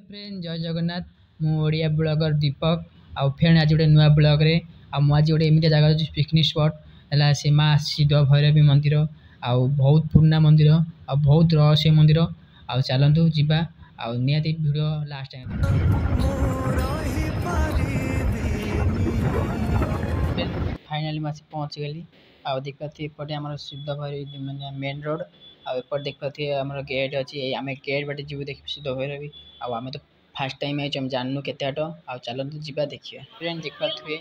Friend जय जगन्नाथ मु Odia blogger दीपक आउ फ्रेंड आज गोटे नुआ ब्लॉग रे आज गोटे एमती जगह पिकनिक स्पॉट है से माँ सिद्ध भैरवी मंदिर आउ बहुत पुराना मंदिर आ बहुत रहस्य मंदिर आउ चलतु जीवा आउ निहाती वीडियो लास्ट टाइम फाइनाली मैं पहुँच गली आउ देख पाते एपटे आम सिद्ध भैरवी मैंने मेन रोड आउट देख पाते आम गेट अच्छी आम गेट बाटे जीव देख सिद्ध भैरवी आम तो फास्ट टाइम है जानू केते आट आ चलतु जीवा देखिए फ्रेंड देख पाथे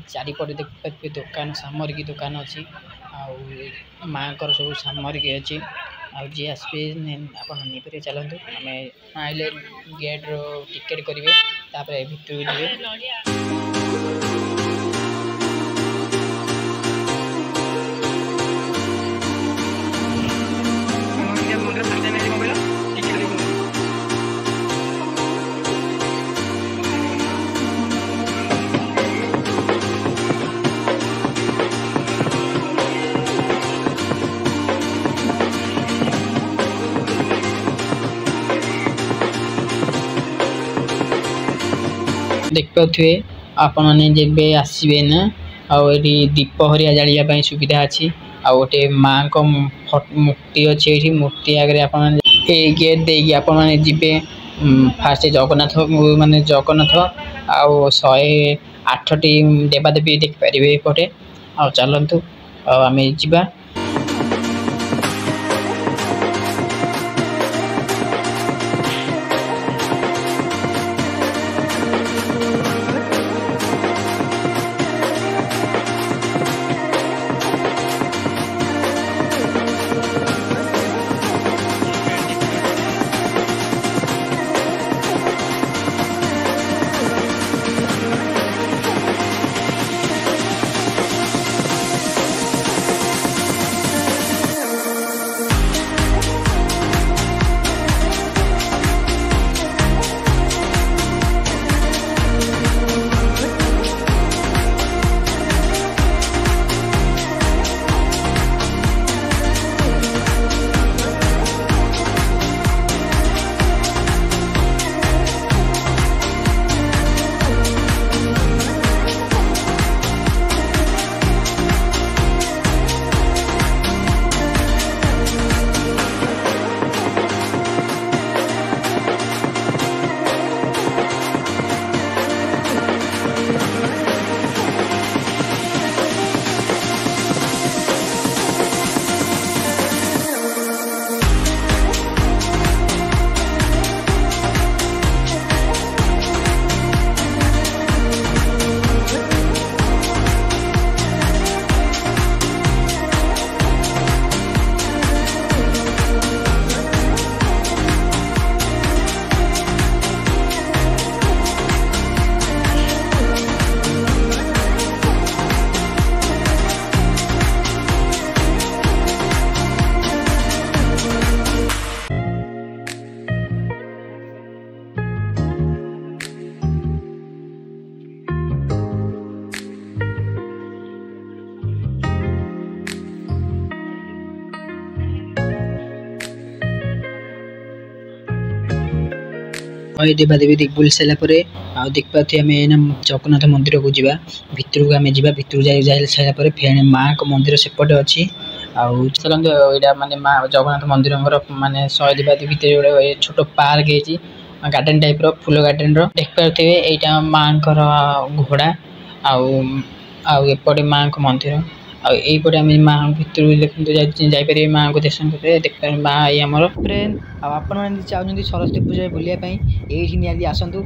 चारिपटे देख पाथे दुकान सामरिक दुकान अच्छी माँ सब सामरिक अच्छी जी आसपे आप चलतु आम आइले गेट रो टिकेट करेंगे भितर जी देख पाथे आपने जब आसबे ना आठी दीप हरिया जालिया सुविधा अच्छी आ गोटे माँ को मूर्ति अच्छी मूर्ति आगे आप गेट देगी आपने जीवे फास्ट जगन्नाथ माने जगन्नाथ आउ 108 देवादेवी देखिपारे एपटे आ चलतु आम जा देवादेवी देख बुल सारापर देख पाते आम जगन्नाथ मंदिर को जावा भितर को आम जा भितर जा सारापर फेण माँ को मंदिर सेपटे अच्छी चलते यहाँ माने माँ जगन्नाथ मंदिर माने 100 देवादेवी भितर गोटे छोट पार्क है गार्डन टाइप रो फूल गार्डन रो देख पाते यहाँ माँ घोड़ा आउटे माँ को मंदिर आईपटे आम माँ भितर देखते जापर माँ को दर्शन करेंगे देख पारे माँ आई आमर फ्रेंड आपण मैंने चाहते सरस्वती पूजा बुलाया ये आसतु।